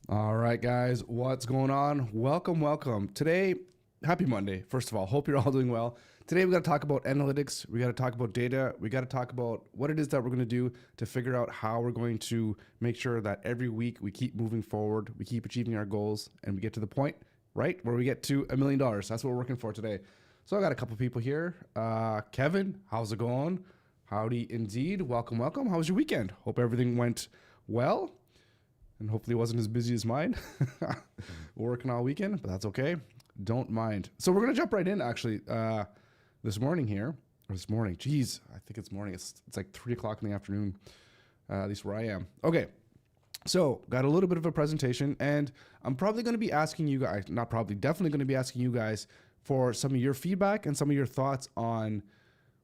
All right, guys, what's going on? Welcome. Today, happy Monday. First of all, hope you're all doing well. Today, we got to talk about analytics. We got to talk about data. We got to talk about what it is that we're going to do to figure out how we're going to make sure that every week we keep moving forward, we keep achieving our goals, and we get to the point, right, where we get to $1 million. That's what we're working for today. So I got a couple people here. Kevin, how's it going? Howdy indeed. Welcome. How was your weekend? Hope everything went well and hopefully it wasn't as busy as mine. Working all weekend, but that's okay. Don't mind. So we're gonna jump right in actually this morning here. Or this morning, geez, I think it's morning. It's like 3 o'clock in the afternoon, at least where I am. Okay, so got a little bit of a presentation, and I'm probably going to be asking you guys, not probably, definitely going to be asking you guys for some of your feedback and some of your thoughts on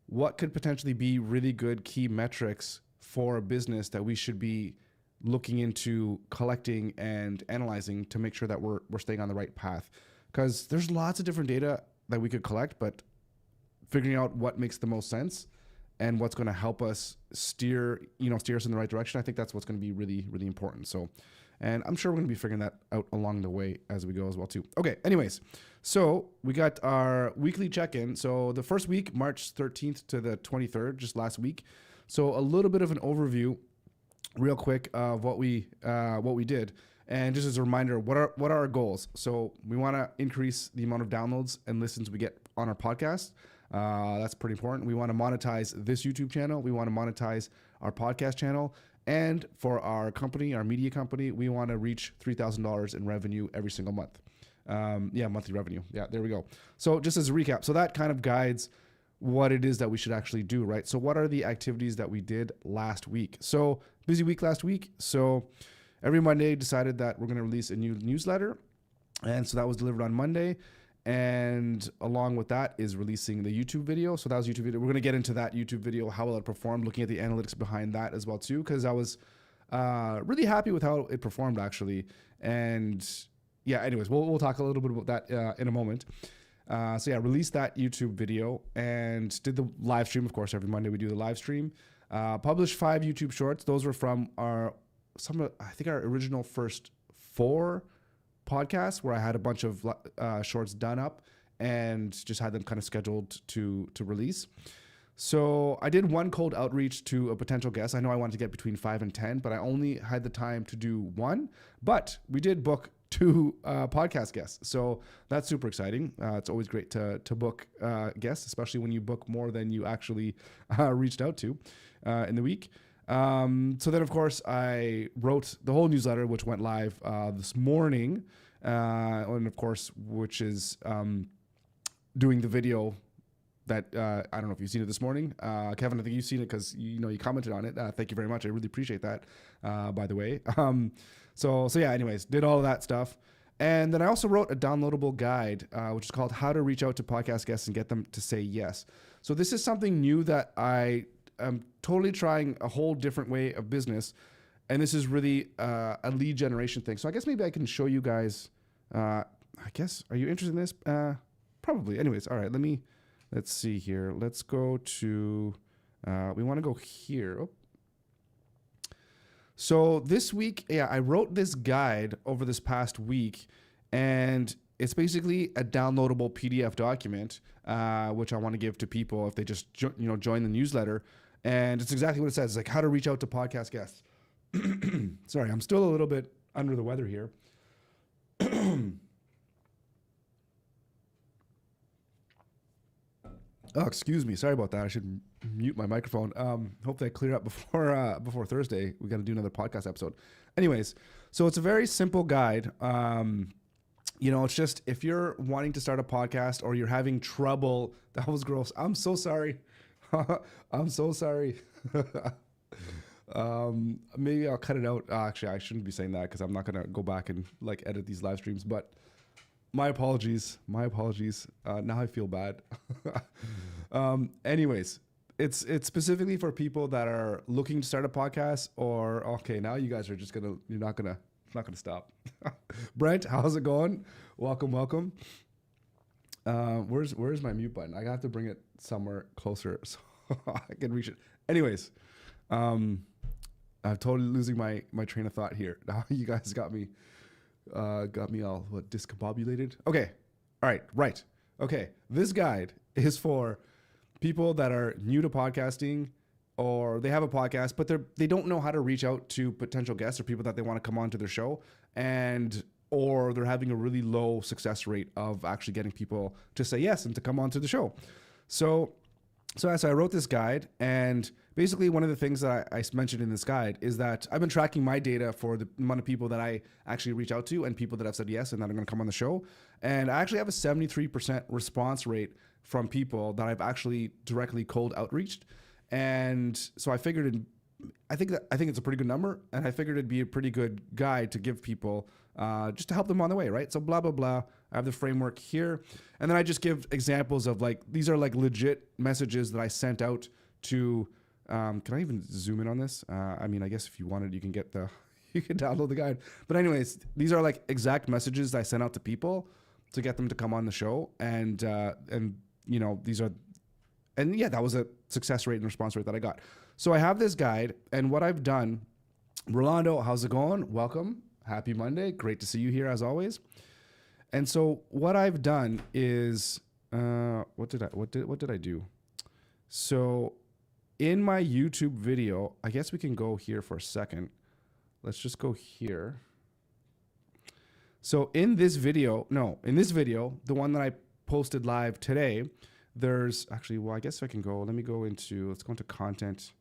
what could potentially be really good key metrics for a business that we should be looking into collecting and analyzing to make sure that we're staying on the right path. Because there's lots of different data that we could collect, but figuring out what makes the most sense and what's going to help us steer us in the right direction, I think that's what's going to be really, really important. So, and I'm sure we're going to be figuring that out along the way as we go as well too. Okay, anyways, so we got our weekly check-in. So the first week, March 13th to the 23rd, just last week. So a little bit of an overview real quick of what we did, and just as a reminder, what are our goals? So we want to increase the amount of downloads and listens we get on our podcast. That's pretty important. We want to monetize this YouTube channel. We want to monetize our podcast channel, and for our company, our media company, we want to reach $3,000 in revenue every single month. Monthly revenue. Yeah, there we go. So just as a recap, so that kind of guides what it is that we should actually do, right? So what are the activities that we did last week? So busy week last week. So every Monday decided that we're going to release a new newsletter. And so that was delivered on Monday. And along with that is releasing the YouTube video. So that was YouTube video. We're going to get into that YouTube video, how well it performed, looking at the analytics behind that as well too, because I was really happy with how it performed actually. And yeah, anyways, we'll talk a little bit about that in a moment. Released that YouTube video and did the live stream. Of course, every Monday we do the live stream. Published 5 YouTube shorts. Those were from our original first 4 podcasts, where I had a bunch of shorts done up and just had them kind of scheduled to release. So I did 1 cold outreach to a potential guest. I know I wanted to get between 5 and 10, but I only had the time to do 1. But we did book 2 podcast guests. So that's super exciting. It's always great to book guests, especially when you book more than you actually reached out to in the week. So then, of course, I wrote the whole newsletter, which went live this morning. And, of course, which is doing the video that I don't know if you've seen it this morning. Kevin, I think you've seen it because you commented on it. Thank you very much. I really appreciate that, by the way. Anyways, did all of that stuff. And then I also wrote a downloadable guide, which is called How to Reach Out to Podcast Guests and Get Them to Say Yes. So this is something new that I am totally trying a whole different way of business. And this is really a lead generation thing. So I guess maybe I can show you guys, are you interested in this? Probably. Anyways, all right, let's see here. Let's go to, we want to go here. Oh. So this week, I wrote this guide over this past week, and it's basically a downloadable PDF document, which I want to give to people if they just join the newsletter. And it's exactly what it says. It's like how to reach out to podcast guests. Sorry, I'm still a little bit under the weather here. Oh, excuse me. Sorry about that. I should mute my microphone. Hopefully I clear up before Thursday. We got to do another podcast episode. Anyways, so it's a very simple guide. It's just if you're wanting to start a podcast or you're having trouble. That was gross. I'm so sorry. I'm so sorry. Maybe I'll cut it out. Actually, I shouldn't be saying that because I'm not going to go back and edit these live streams, but my apologies. Now I feel bad. Anyways, it's specifically for people that are looking to start a podcast or, okay, now you guys are just you're not gonna stop. Brent, how's it going? Welcome. Where's my mute button? I have to bring it somewhere closer so I can reach it. Anyways, I'm totally losing my train of thought here. Now you guys got me Got me all discombobulated. Okay. All right. Right. Okay. This guide is for people that are new to podcasting, or they have a podcast, but they don't know how to reach out to potential guests or people that they want to come on to their show, and or they're having a really low success rate of actually getting people to say yes and to come on to the show. So as I wrote this guide, and basically one of the things that I mentioned in this guide is that I've been tracking my data for the amount of people that I actually reach out to and people that have said yes and that are going to come on the show. And I actually have a 73% response rate from people that I've actually directly cold outreached. And so I figured I think it's a pretty good number, and I figured it'd be a pretty good guide to give people just to help them on the way, right? So blah, blah, blah. I have the framework here. And then I just give examples of these are legit messages that I sent out to, can I even zoom in on this? I mean, I guess if you wanted, you can you can download the guide. But anyways, these are exact messages that I sent out to people to get them to come on the show. And that was a success rate and response rate that I got. So I have this guide, and what I've done, Rolando, how's it going? Welcome. Happy Monday. Great to see you here as always. And so what I've done is, what did I do? So in my YouTube video, I guess we can go here for a second. Let's just go here. So in this video, the one that I posted live today, there's actually, I guess I can go, let's go into content.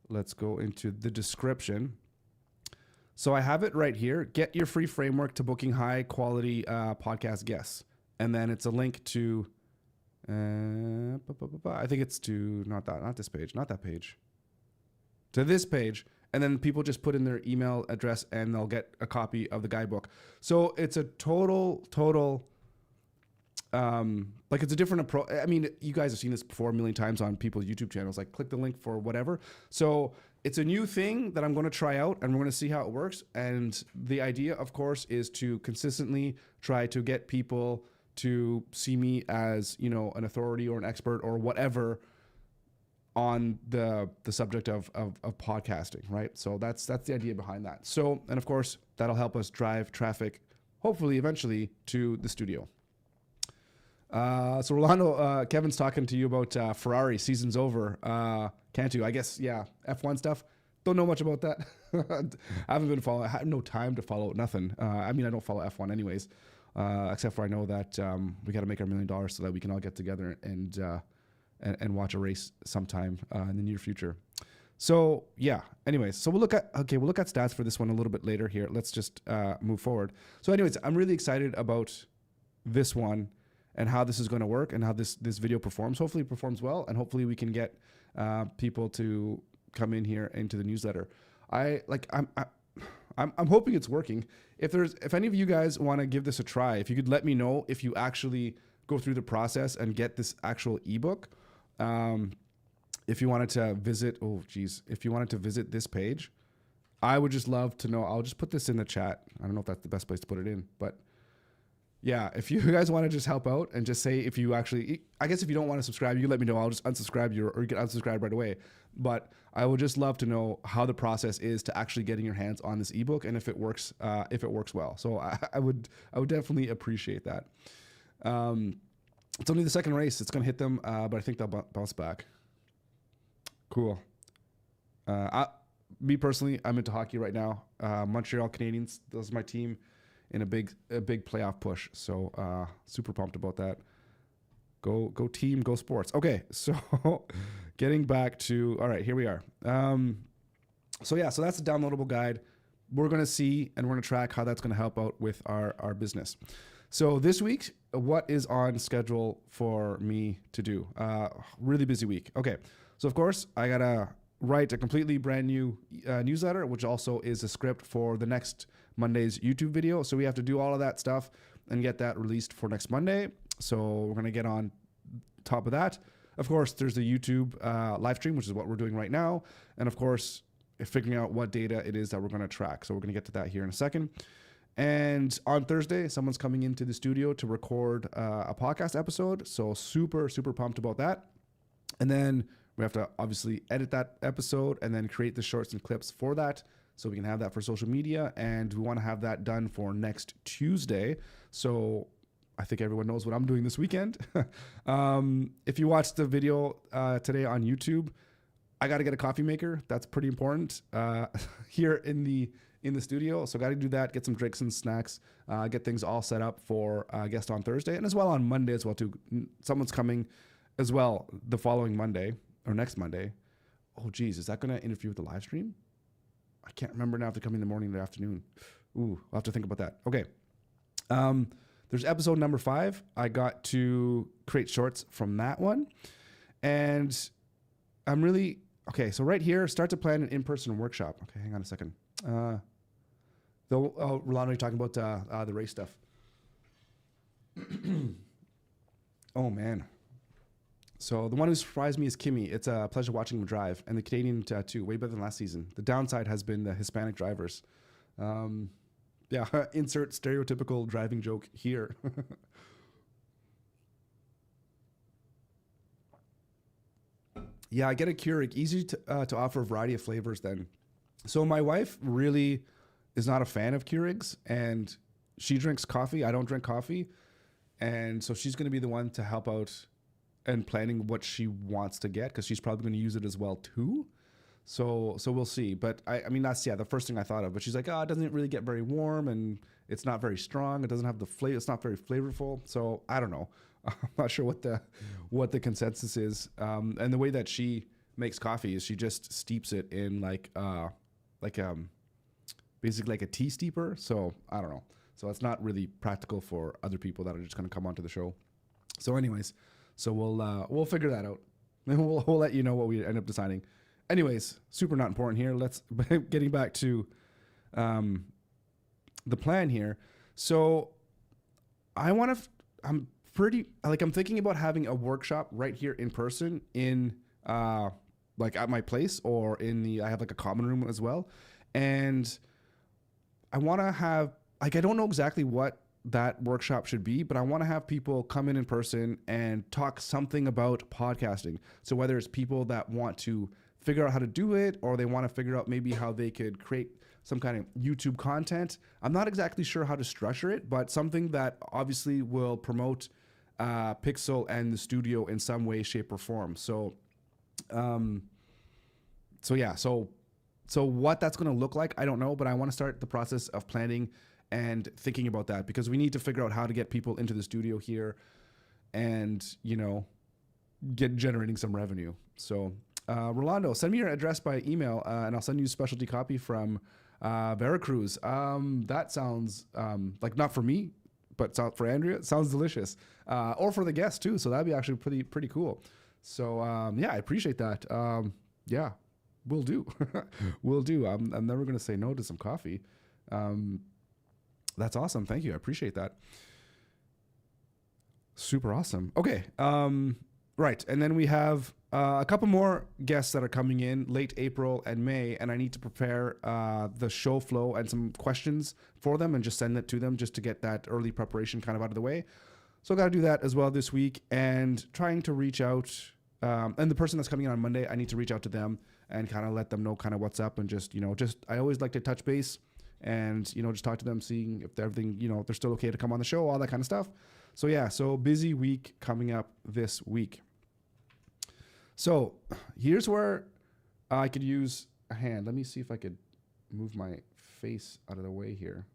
Let's go into the description. So I have it right here. Get your free framework to booking high quality podcast guests. And then it's a link to, I think it's to, not that page, to this page. And then people just put in their email address and they'll get a copy of the guidebook. So it's a total, it's a different approach. I mean, you guys have seen this before a million times on people's YouTube channels, click the link for whatever. So it's a new thing that I'm going to try out, and we're going to see how it works. And the idea, of course, is to consistently try to get people to see me as, an authority or an expert or whatever on the subject of podcasting, right? So that's the idea behind that. So, and of course, that'll help us drive traffic, hopefully, eventually, to the studio. So Rolando, Kevin's talking to you about Ferrari. Season's over. Can't I guess, yeah, F1 stuff. Don't know much about that. I haven't been following. I have no time to follow nothing. I don't follow F1 anyways, except for I know that we got to make our $1 million so that we can all get together and watch a race sometime in the near future. So yeah. Anyways, so we'll look at stats for this one a little bit later here. Let's just move forward. So anyways, I'm really excited about this one and how this is going to work and how this video performs. Hopefully it performs well, and hopefully we can get people to come in here into the newsletter. I'm hoping it's working. If any of you guys want to give this a try, if you could let me know if you actually go through the process and get this actual ebook. If you wanted to visit, this page, I would just love to know. I'll just put this in the chat. I don't know if that's the best place to put it in, but yeah, if you guys want to just help out and just say if you actually, I guess if you don't want to subscribe, you can let me know. I'll just unsubscribe you, or you can unsubscribe right away. But I would just love to know how the process is to actually getting your hands on this ebook and if it works well. So I would definitely appreciate that. It's only the second race. It's going to hit them, but I think they'll bounce back. Cool. Me personally, I'm into hockey right now. Montreal Canadiens, those are my team in a big playoff push. So super pumped about that. Go team, go sports. Okay, so getting back to, all right, here we are. So that's a downloadable guide. We're going to see and we're going to track how that's going to help out with our business. So this week, what is on schedule for me to do? Really busy week. Okay, so of course, I got to write a completely brand new newsletter, which also is a script for the next Monday's YouTube video. So we have to do all of that stuff and get that released for next Monday. So we're going to get on top of that. Of course, there's the YouTube live stream, which is what we're doing right now. And of course, figuring out what data it is that we're going to track. So we're going to get to that here in a second. And on Thursday, someone's coming into the studio to record a podcast episode. So super, super pumped about that. And then we have to obviously edit that episode and then create the shorts and clips for that. so we can have that for social media, and we want to have that done for next Tuesday. So I think everyone knows what I'm doing this weekend. If you watched the video today on YouTube, I got to get a coffee maker. That's pretty important here in the studio. So got to do that, get some drinks and snacks, get things all set up for guest on Thursday, and as well on Monday as well too. Someone's coming as well the following Monday or next Monday. Oh geez, is that going to interfere with the live stream? I can't remember now if they're coming in the morning or the afternoon. Ooh, I'll have to think about that. Okay. There's episode number 5. I got to create shorts from that one. And I'm really, okay, so right here, start to plan an in-person workshop. Okay, hang on a second. Rolando, you're talking about the race stuff. Oh, man. So the one who surprised me is Kimi. It's a pleasure watching him drive. And the Canadian too, way better than last season. The downside has been the Hispanic drivers. Yeah, insert stereotypical driving joke here. Yeah, I get a Keurig. Easy to offer a variety of flavors then. So my wife really is not a fan of Keurigs, and she drinks coffee. I don't drink coffee. And so she's going to be the one to help out and planning what she wants to get, because she's probably going to use it as well too. So we'll see. But I mean, that's, the first thing I thought of. But she's like, it doesn't really get very warm, and it's not very strong. It doesn't have the flavor. It's not very flavorful. So I don't know. I'm not sure what the consensus is. And the way that she makes coffee is she just steeps it in basically like a tea steeper. So I don't know. So it's not really practical for other people that are just going to come onto the show. So anyways, so we'll figure that out, and we'll let you know what we end up deciding. Anyways, super not important here. Let's getting back to the plan here. So I'm thinking about having a workshop right here in person in like at my place, or I have like a common room as well. And I want to have, I don't know exactly what that workshop should be, but I want to have people come in person and talk something about podcasting. So whether it's people that want to figure out how to do it, or they want to figure out maybe how they could create some kind of YouTube content. I'm not exactly sure how to structure it, but something that obviously will promote Pixel and the studio in some way, shape, or form. So what that's going to look like, I don't know, but I want to start the process of planning and thinking about that, because we need to figure out how to get people into the studio here and, get generating some revenue. So Rolando, send me your address by email, and I'll send you a specialty copy from Veracruz. That sounds like, not for me, but for Andrea. It sounds delicious, or for the guests too. So that'd be actually pretty cool. So yeah, I appreciate that. Yeah, we'll do. We'll do. I'm never gonna say no to some coffee. That's awesome. Thank you. I appreciate that. Super awesome. Okay. Right. And then we have a couple more guests that are coming in late April and May, and I need to prepare the show flow and some questions for them and just send it to them just to get that early preparation kind of out of the way. So I got to do that as well this week, and trying to reach out. And the person that's coming in on Monday, I need to reach out to them and kind of let them know kind of what's up, and just I always like to touch base and, just talk to them, seeing if everything, they're still okay to come on the show, all that kind of stuff. So yeah, so busy week coming up this week. So here's where I could use a hand. Let me see if I could move my face out of the way here.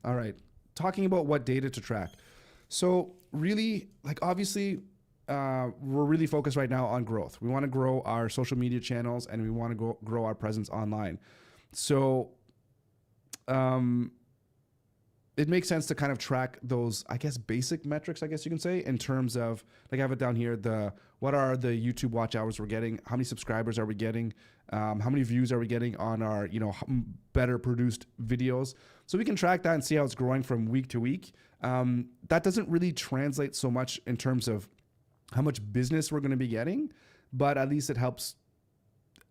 All right. Talking about what data to track. So really, obviously, we're really focused right now on growth. We want to grow our social media channels, and we want to grow our presence online. So it makes sense to kind of track those, I guess, basic metrics, I guess you can say, in terms of, I have it down here, what are the YouTube watch hours we're getting, how many subscribers are we getting, how many views are we getting on our, better produced videos. So we can track that and see how it's growing from week to week. That doesn't really translate so much in terms of how much business we're going to be getting, but at least it helps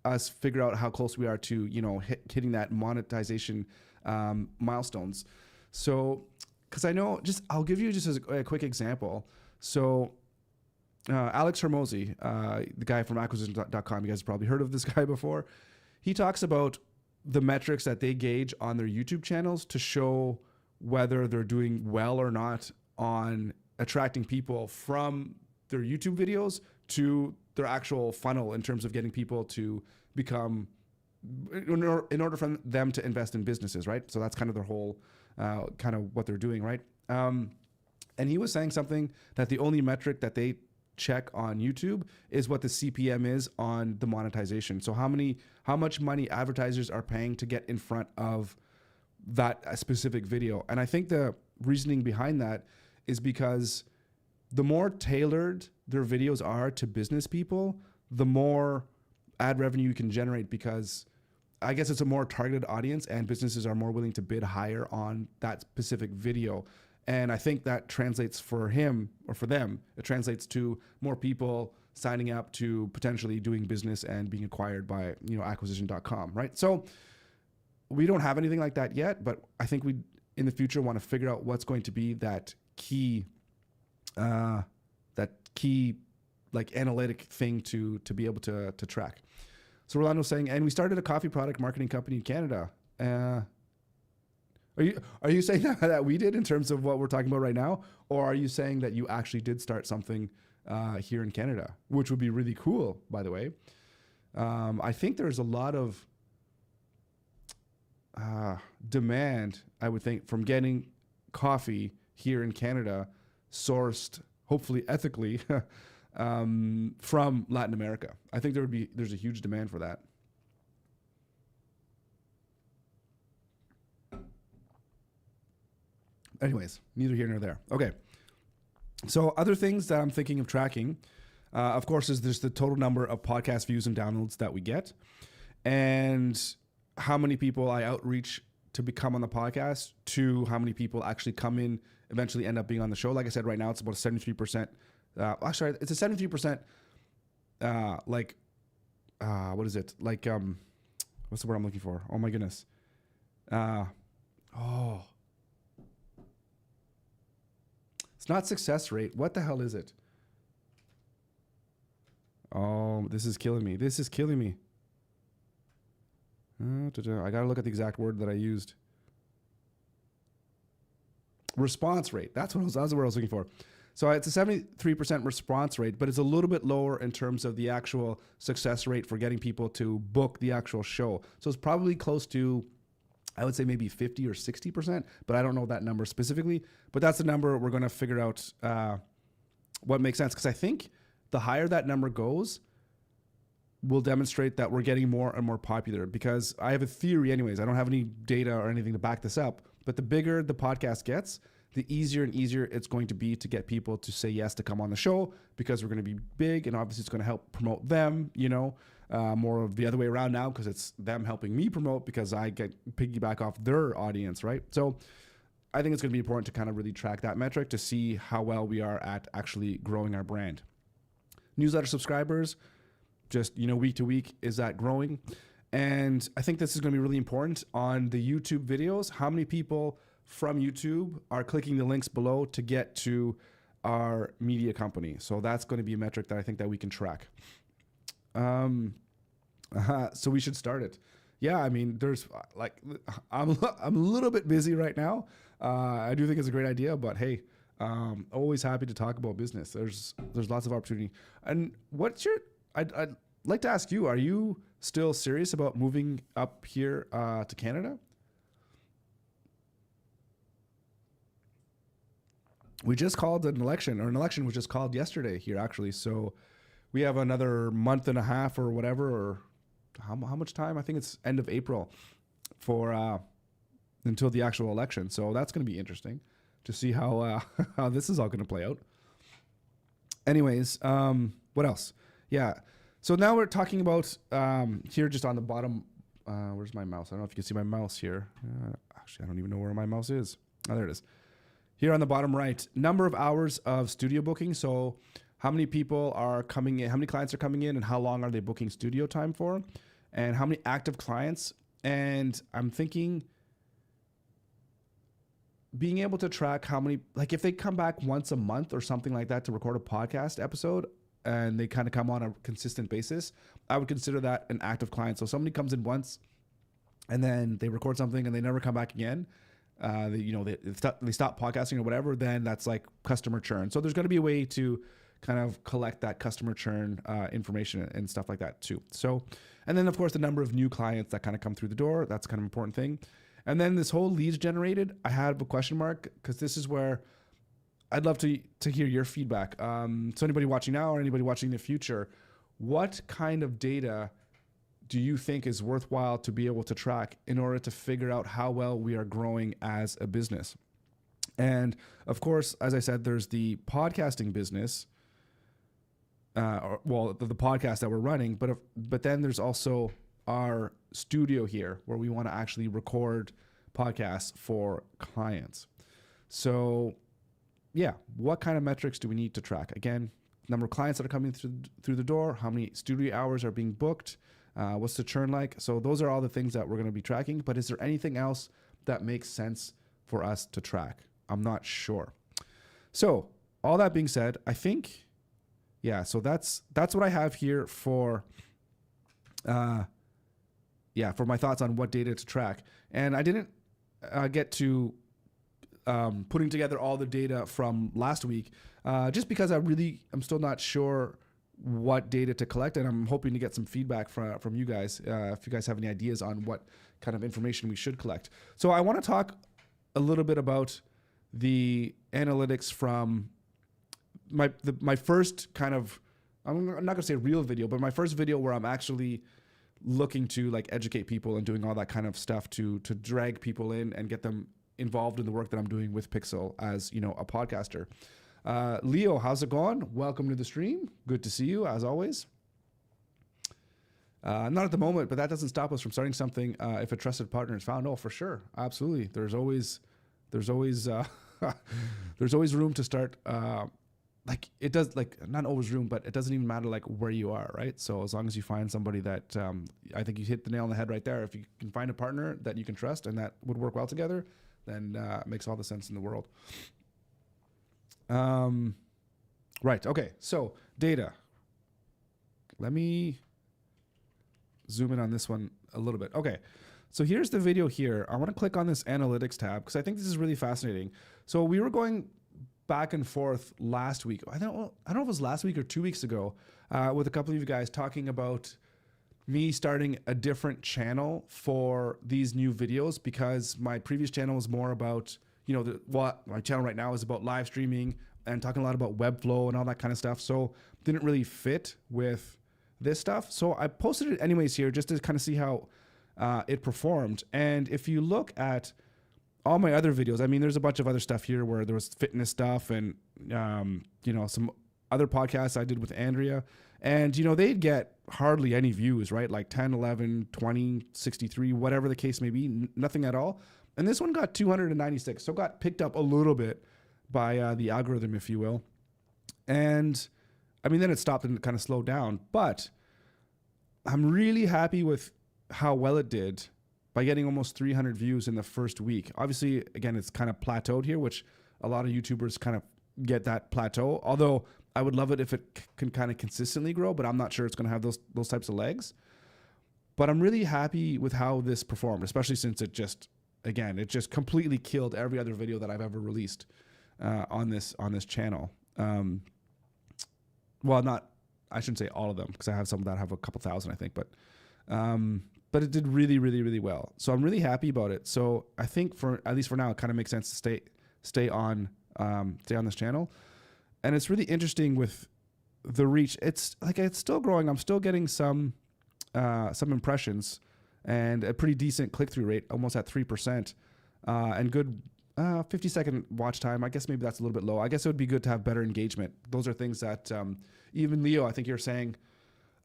us figure out how close we are to, hitting that monetization milestones. So, because I know, I'll give you just a quick example. So, Alex Hermosi, the guy from acquisition.com, you guys have probably heard of this guy before. he talks about the metrics that they gauge on their YouTube channels to show whether they're doing well or not on attracting people from their YouTube videos to their actual funnel in terms of getting people to become, in order for them to invest in businesses, right? So that's kind of their whole, kind of what they're doing, right? And he was saying something that the only metric that they check on YouTube is what the CPM is on the monetization. So how much money advertisers are paying to get in front of that specific video. And I think the reasoning behind that is because the more tailored their videos are to business people, the more ad revenue you can generate, because I guess it's a more targeted audience and businesses are more willing to bid higher on that specific video. And I think that translates for him, or for them, it translates to more people signing up to potentially doing business and being acquired by, acquisition.com, right? So we don't have anything like that yet, but I think we, in the future, want to figure out what's going to be that key like analytic thing to be able to track. So Rolando's saying, and we started a coffee product marketing company in Canada. Are you saying that we did in terms of what we're talking about right now? Or are you saying that you actually did start something here in Canada, which would be really cool, by the way? I think there's a lot of demand, I would think, from getting coffee here in Canada sourced, hopefully ethically, from Latin America. I think there's a huge demand for that. Anyways, neither here nor there. Okay. So other things that I'm thinking of tracking, of course, is there's the total number of podcast views and downloads that we get, and how many people I outreach to become on the podcast to how many people actually come in, eventually end up being on the show. Like I said, right now it's about 73%. Actually, it's a 73%. What is it? Like, what's the word I'm looking for? Oh my goodness. It's not success rate. What the hell is it? Oh, this is killing me. I got to look at the exact word that I used. Response rate. That's the word I was looking for. So it's a 73% response rate, but it's a little bit lower in terms of the actual success rate for getting people to book the actual show. So it's probably close to, I would say maybe 50 or 60%, but I don't know that number specifically. But that's the number we're going to figure out what makes sense. Because I think the higher that number goes, will demonstrate that we're getting more and more popular. Because I have a theory anyways. I don't have any data or anything to back this up. But the bigger the podcast gets, the easier and easier it's going to be to get people to say yes to come on the show, because we're going to be big, and obviously it's going to help promote them, more of the other way around now, because it's them helping me promote, because I get piggyback off their audience, right? So I think it's going to be important to kind of really track that metric to see how well we are at actually growing our brand. Newsletter subscribers, just, week to week, is that growing? And I think this is going to be really important on the YouTube videos. How many people from YouTube are clicking the links below to get to our media company? So that's going to be a metric that I think that we can track. So we should start it. Yeah, I mean, there's I'm a little bit busy right now. I do think it's a great idea, but hey, always happy to talk about business. There's lots of opportunity. And I'd like to ask you, are you still serious about moving up here to Canada? We just called an election was just called yesterday here, actually. So we have another month and a half or whatever, or how much time? I think it's end of April for until the actual election. So that's going to be interesting to see how this is all going to play out. Anyways, what else? Yeah. So now we're talking about here, just on the bottom. Where's my mouse? I don't know if you can see my mouse here. Actually, I don't even know where my mouse is. Oh, there it is. Here on the bottom right, number of hours of studio booking. So how many people are coming in, how many clients are coming in, and how long are they booking studio time for, and how many active clients. And I'm thinking being able to track how many, like if they come back once a month or something like that to record a podcast episode, and they kind of come on a consistent basis, I would consider that an active client. So somebody comes in once and then they record something and they never come back again. They stop podcasting or whatever, then that's like customer churn. So there's going to be a way to kind of collect that customer churn information and stuff like that too. So, and then of course the number of new clients that kind of come through the door, that's kind of an important thing. And then this whole leads generated, I had a question mark because this is where I'd love to hear your feedback. So anybody watching now or anybody watching in the future, what kind of data do you think is worthwhile to be able to track in order to figure out how well we are growing as a business? And of course, as I said, there's the podcasting business, the podcast that we're running, but then there's also our studio here where we want to actually record podcasts for clients. So yeah, what kind of metrics do we need to track? Again, number of clients that are coming through the door, how many studio hours are being booked, what's the churn like? So those are all the things that we're going to be tracking, but is there anything else that makes sense for us to track? I'm not sure. So all that being said, I think, so that's what I have here for my thoughts on what data to track. And I didn't get to putting together all the data from last week, just because I'm still not sure what data to collect, and I'm hoping to get some feedback from you guys, if you guys have any ideas on what kind of information we should collect. So I want to talk a little bit about the analytics from my first kind of, I'm not going to say real video, but my first video where I'm actually looking to like educate people and doing all that kind of stuff to drag people in and get them involved in the work that I'm doing with Pixel as, a podcaster. Leo, how's it going? Welcome to the stream. Good to see you as always. Not at the moment, but that doesn't stop us from starting something if a trusted partner is found. Oh, for sure. Absolutely. There's always there's always room to start. It does, not always room, but it doesn't even matter like where you are, right? So as long as you find somebody that, I think you hit the nail on the head right there. If you can find a partner that you can trust and that would work well together, then it makes all the sense in the world. Right. Okay. So data. Let me zoom in on this one a little bit. Okay. So here's the video here. I want to click on this analytics tab because I think this is really fascinating. So we were going back and forth last week. I don't know if it was last week or 2 weeks ago, with a couple of you guys talking about me starting a different channel for these new videos, because my previous channel was more about, my channel right now is about live streaming and talking a lot about Webflow and all that kind of stuff. So didn't really fit with this stuff. So I posted it anyways here just to kind of see how it performed. And if you look at all my other videos, I mean, there's a bunch of other stuff here where there was fitness stuff and, some other podcasts I did with Andrea, and, they'd get hardly any views, right? Like 10, 11, 20, 63, whatever the case may be, nothing at all. And this one got 296. So it got picked up a little bit by the algorithm, if you will. And I mean, then it stopped and kind of slowed down, but I'm really happy with how well it did by getting almost 300 views in the first week. Obviously, again, it's kind of plateaued here, which a lot of YouTubers kind of get that plateau. Although I would love it if it can kind of consistently grow, but I'm not sure it's going to have those types of legs. But I'm really happy with how this performed, especially since it just completely killed every other video that I've ever released on this channel. I shouldn't say all of them, because I have some that have a couple thousand, I think, but it did really, really, really well. So I'm really happy about it. So I think at least for now, it kind of makes sense to stay on this channel. And it's really interesting with the reach. It's still growing. I'm still getting some impressions and a pretty decent click-through rate, almost at 3%, and good 50-second watch time. I guess maybe that's a little bit low. I guess it would be good to have better engagement. Those are things that even Leo, I think you're saying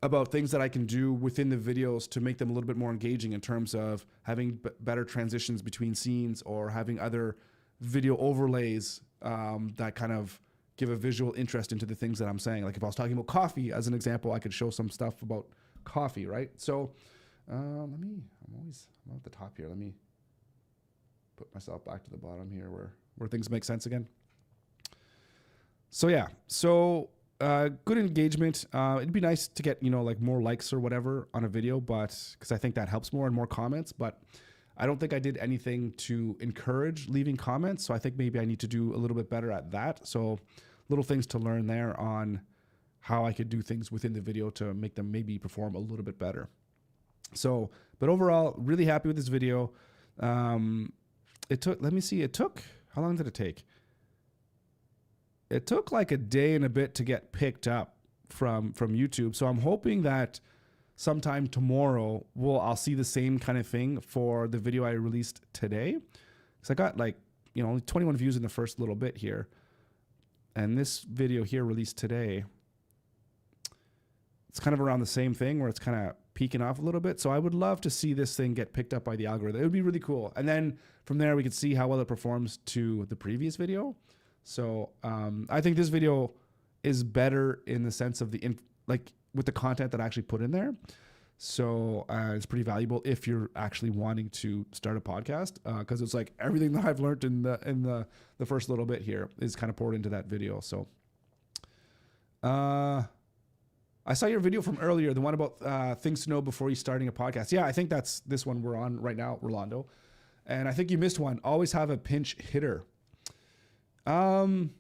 about things that I can do within the videos to make them a little bit more engaging in terms of having better transitions between scenes or having other video overlays that kind of give a visual interest into the things that I'm saying. Like if I was talking about coffee as an example, I could show some stuff about coffee, right? So I'm at the top here. Let me put myself back to the bottom here where things make sense again. So yeah, so Good engagement. It'd be nice to get, like more likes or whatever on a video, but because I think that helps more and more comments. But I don't think I did anything to encourage leaving comments. So I think maybe I need to do a little bit better at that. So little things to learn there on how I could do things within the video to make them maybe perform a little bit better. So, but overall, really happy with this video. It took, let me see, how long did it take? It took like a day and a bit to get picked up from YouTube. So I'm hoping that sometime tomorrow I'll see the same kind of thing for the video I released today. Because I got like, only 21 views in the first little bit here. And this video here released today, it's kind of around the same thing where it's kind of peaking off a little bit. So I would love to see this thing get picked up by the algorithm. It would be really cool. And then from there, we could see how well it performs to the previous video. So I think this video is better in the sense of with the content that I actually put in there. So it's pretty valuable if you're actually wanting to start a podcast, because it's like everything that I've learned in the first little bit here is kind of poured into that video. So I saw your video from earlier, the one about things to know before you starting a podcast. Yeah, I think that's this one we're on right now, Rolando. And I think you missed one. Always have a pinch hitter. Okay,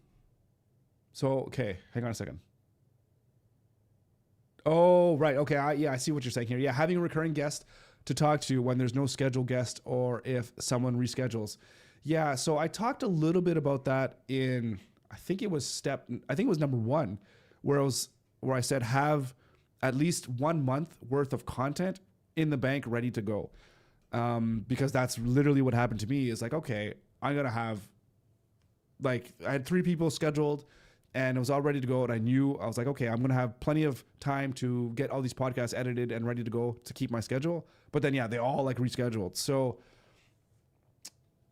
hang on a second. Oh, right. Okay. I see what you're saying here. Yeah. Having a recurring guest to talk to when there's no scheduled guest or if someone reschedules. Yeah. So I talked a little bit about that I think it was number 1, where I said, have at least 1 month worth of content in the bank ready to go. Because that's literally what happened to me is like, okay, I'm going to have, I had 3 people scheduled and it was all ready to go. And I was like, okay, I'm going to have plenty of time to get all these podcasts edited and ready to go to keep my schedule. But then, yeah, they all rescheduled. So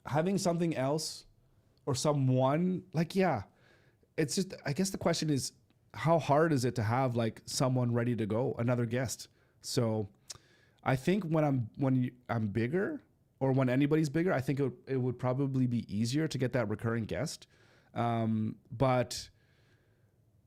having something else or someone it's just, I guess the question is, how hard is it to have someone ready to go, another guest? So I think when I'm bigger, or when anybody's bigger, I think it would probably be easier to get that recurring guest. But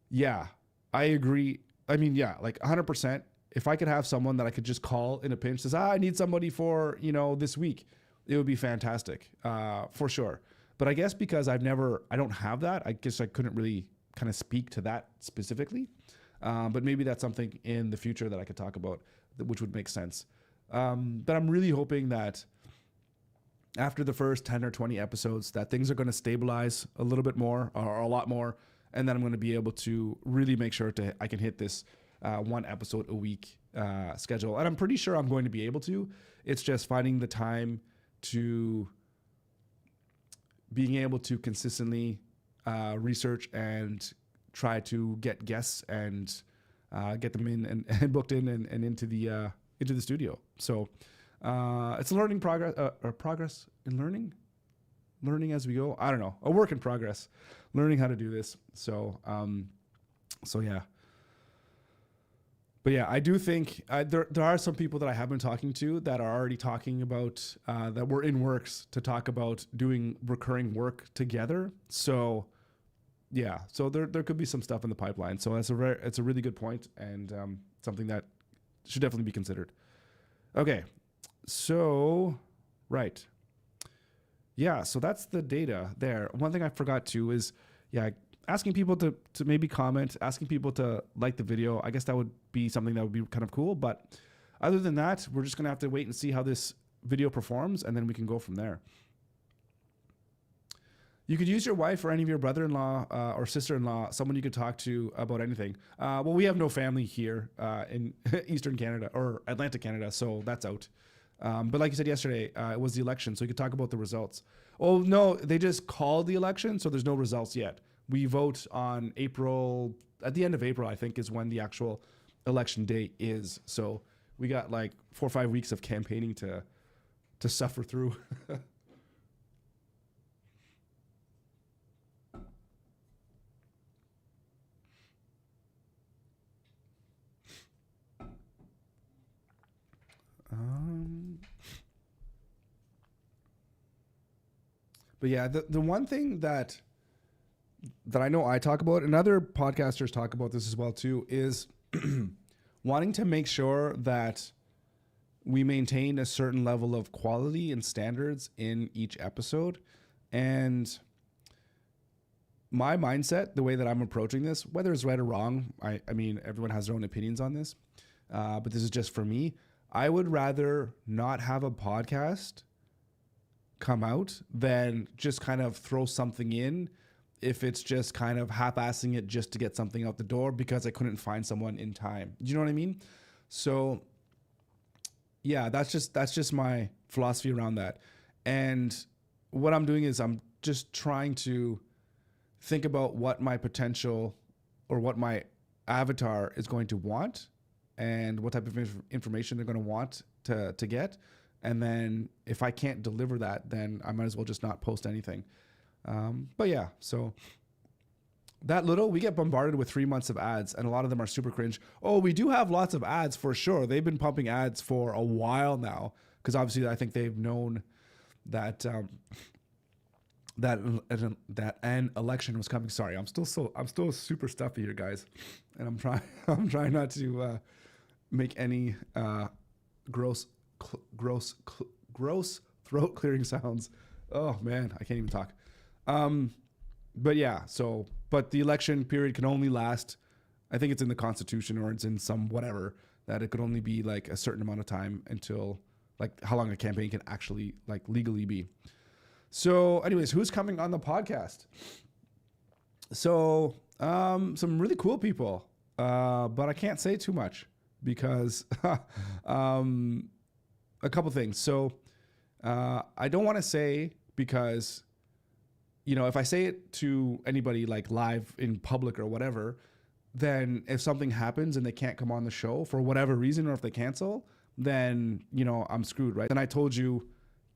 yeah, I agree. I mean, yeah, 100%. If I could have someone that I could just call in a pinch, says, I need somebody for, this week, it would be fantastic, for sure. But I guess because I don't have that, I guess I couldn't really kind of speak to that specifically. But maybe that's something in the future that I could talk about, which would make sense. But I'm really hoping that after the first 10 or 20 episodes that things are going to stabilize a little bit more or a lot more. And then I'm going to be able to really make sure I can hit this 1 episode a week schedule. And I'm pretty sure I'm going to be able to. It's just finding the time to being able to consistently research and try to get guests and get them in and booked in and into the studio. So it's a learning progress in learning as we go. I don't know, a work in progress, learning how to do this. So yeah. But yeah, I do think there are some people that I have been talking to that are already talking about that we're in works to talk about doing recurring work together. So yeah, so there could be some stuff in the pipeline. So it's a really good point and something that should definitely be considered. Okay, so right. Yeah, so that's the data there. One thing I forgot to is, asking people to maybe comment, asking people to like the video. I guess that would be something that would be kind of cool. But other than that, we're just going to have to wait and see how this video performs, and then we can go from there. You could use your wife or any of your brother-in-law or sister-in-law, someone you could talk to about anything. Well, we have no family here in Eastern Canada or Atlantic Canada, so that's out. But like you said yesterday, it was the election, so you could talk about the results. Oh, no, they just called the election, so there's no results yet. We vote on at the end of April, I think, is when the actual election day is. So we got 4 or 5 weeks of campaigning to suffer through. But yeah, the one thing that that I know I talk about, and other podcasters talk about this as well too, is wanting to make sure that we maintain a certain level of quality and standards in each episode. And my mindset, the way that I'm approaching this, whether it's right or wrong, I mean, everyone has their own opinions on this, but this is just for me. I would rather not have a podcast come out than just kind of throw something in if it's just kind of half-assing it just to get something out the door because I couldn't find someone in time. Do you know what I mean? So yeah, that's just my philosophy around that. And what I'm doing is I'm just trying to think about what my potential or what my avatar is going to want and what type of information they're going to want to get. And then if I can't deliver that, then I might as well just not post anything. But yeah, so that little, we get bombarded with 3 months of ads, and a lot of them are super cringe. Oh, we do have lots of ads for sure. They've been pumping ads for a while now, because obviously I think they've known that that an election was coming. Sorry, I'm still super stuffy here, guys, and I'm trying not to make any gross throat clearing sounds. Oh man, I can't even talk. But yeah, but the election period can only last, I think it's in the Constitution or it's in some whatever, that it could only be like a certain amount of time until like how long a campaign can actually like legally be. So anyways, who's coming on the podcast? So some really cool people, but I can't say too much because a couple things. So I don't want to say, because if I say it to anybody like live in public or whatever, then if something happens and they can't come on the show for whatever reason, or if they cancel, then, I'm screwed, right? Then I told you,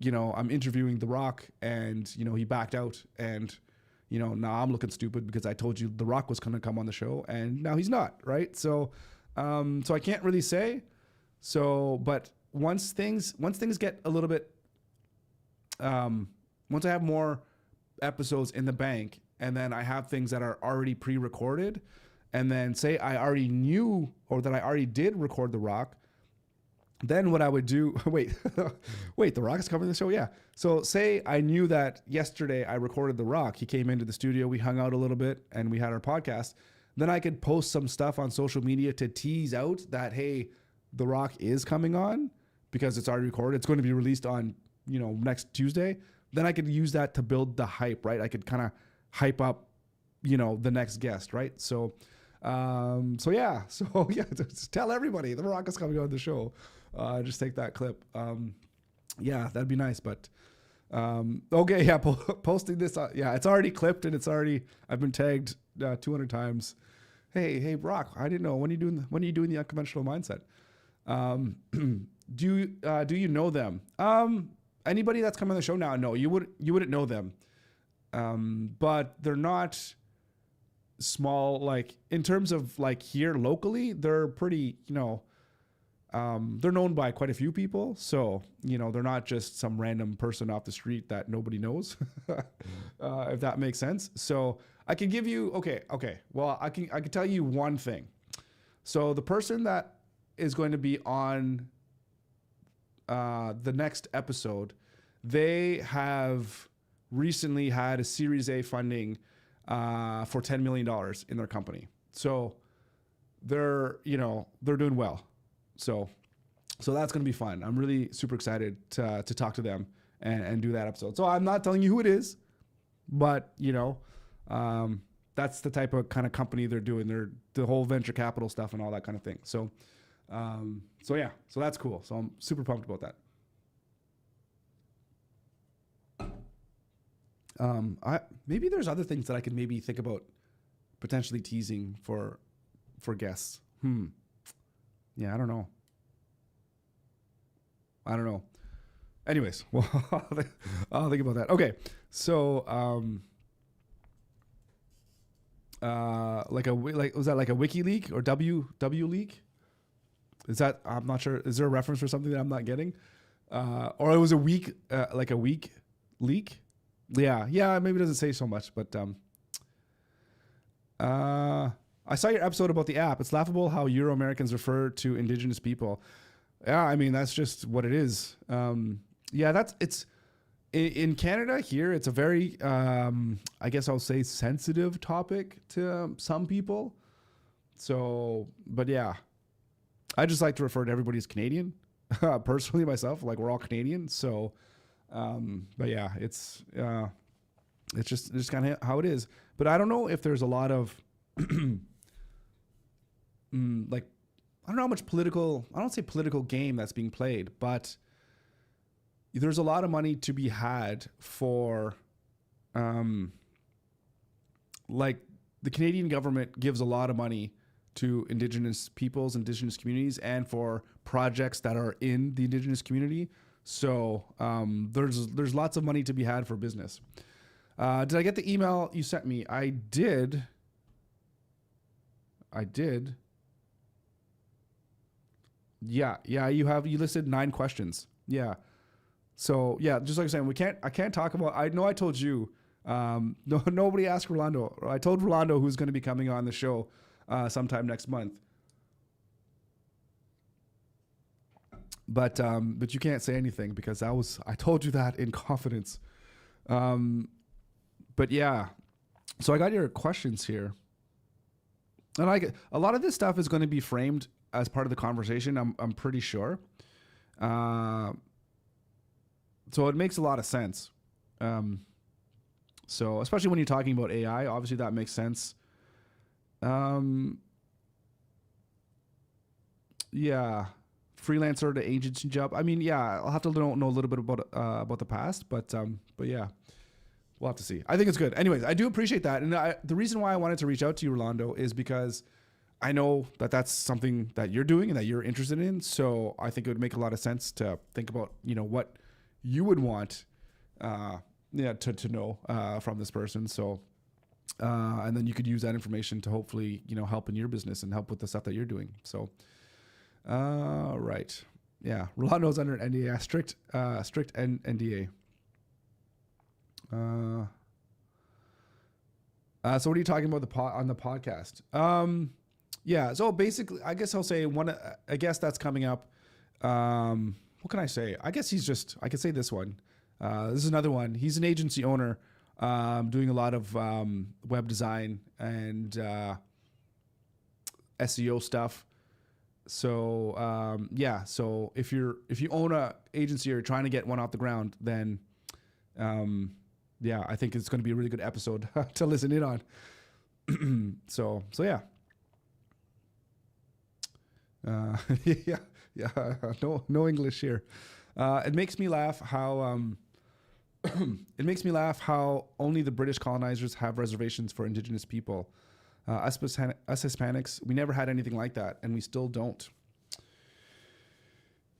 I'm interviewing The Rock and, he backed out, and, now I'm looking stupid because I told you The Rock was going to come on the show and now he's not, right? So I can't really say. But once things get a little bit, once I have more episodes in the bank, and then I have things that are already pre-recorded, and then say I already knew or that I already did record The Rock, then what I would do, wait, The Rock is coming to the show? Yeah. So say I knew that yesterday I recorded The Rock. He came into the studio, we hung out a little bit, and we had our podcast. Then I could post some stuff on social media to tease out that, hey, The Rock is coming on, because it's already recorded. It's going to be released on, next Tuesday. Then I could use that to build the hype, right? I could kind of hype up, the next guest, right? So yeah, just tell everybody The Rock is coming on the show. Just take that clip. Yeah, that'd be nice. But okay, yeah, posting this. Yeah, it's already clipped and I've been tagged 200 times. Hey, Rock, I didn't know, when are you doing the Unconventional Mindset? Do you know them? Anybody that's coming on the show now, no, you wouldn't know them. But they're not small, like in terms of like here locally, they're pretty, they're known by quite a few people. So, they're not just some random person off the street that nobody knows, if that makes sense. So I can give you, okay. Well, I can tell you one thing. So the person that is going to be on the next episode, they have recently had a Series A funding for $10 million in their company. So they're doing well. So that's going to be fun. I'm really super excited to talk to them and do that episode. So I'm not telling you who it is, but that's the type of kind of company they're doing. They're the whole venture capital stuff and all that kind of thing. So yeah, so that's cool. So I'm super pumped about that. Maybe there's other things that I could maybe think about potentially teasing for guests. Yeah, I don't know. Anyways, well, I'll think about that. Okay, so was that like a wiki leak or W leak? Is that, I'm not sure. Is there a reference for something that I'm not getting? Or it was a week leak? Yeah, maybe it doesn't say so much, but I saw your episode about the app. It's laughable how Euro Americans refer to Indigenous people. Yeah, I mean that's just what it is. Yeah, it's in Canada here. It's a very, I guess I'll say, sensitive topic to some people. So, but yeah, I just like to refer to everybody as Canadian. Personally, myself, like we're all Canadian. So, but yeah, it's just kind of how it is. But I don't know if there's a lot of like I don't know how much political, I don't say political game that's being played, but there's a lot of money to be had for like the Canadian government gives a lot of money to Indigenous peoples, Indigenous communities, and for projects that are in the Indigenous community. So there's lots of money to be had for business. Did I get the email you sent me? I did. Yeah. You listed 9 questions. Yeah. So yeah, just like I'm saying, I can't talk about, I know I told you, nobody asked Rolando. I told Rolando who's going to be coming on the show sometime next month. But you can't say anything because I told you that in confidence. But yeah, so I got your questions here. And a lot of this stuff is going to be framed as part of the conversation. I'm pretty sure. So it makes a lot of sense. So especially when you're talking about AI, obviously that makes sense. Yeah, freelancer to agency job. I mean, yeah, I'll have to know a little bit about the past, but yeah, we'll have to see. I think it's good. Anyways, I do appreciate that, and the reason why I wanted to reach out to you, Rolando, is because I know that that's something that you're doing and that you're interested in. So I think it would make a lot of sense to think about, what you would want, to know from this person. So, and then you could use that information to hopefully, help in your business and help with the stuff that you're doing. So, right. Yeah. Rolando's under an NDA, strict NDA. So what are you talking about on the podcast? Yeah. So basically, I guess I'll say I guess that's coming up. What can I say? I guess I could say this one. This is another one. He's an agency owner, doing a lot of web design and SEO stuff. So yeah. So if you own a agency or you're trying to get one off the ground, then yeah, I think it's going to be a really good episode to listen in on. So yeah. Yeah. No English here. It makes me laugh how only the British colonizers have reservations for Indigenous people. Us Hispanics, we never had anything like that, and we still don't.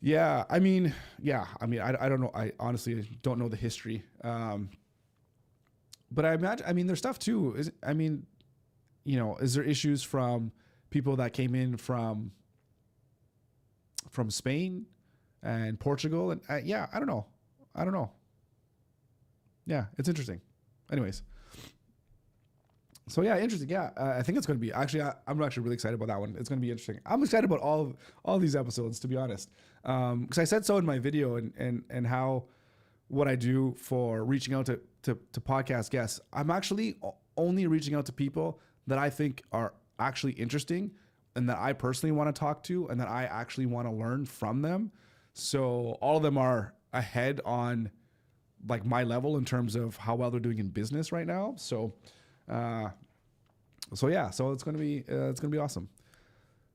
Yeah, I mean, I don't know. I honestly don't know the history. But I imagine, there's stuff too. Is there issues from people that came in from Spain and Portugal? And yeah, I don't know. Yeah, it's interesting. Anyways. So yeah, interesting. Yeah, I think it's going to be I'm actually really excited about that one. It's going to be interesting. I'm excited about all these episodes, to be honest, because I said so in my video and how what I do for reaching out to podcast guests. I'm actually only reaching out to people that I think are actually interesting and that I personally want to talk to and that I actually want to learn from them. So all of them are ahead on like my level in terms of how well they're doing in business right now. So yeah, so it's going to be awesome.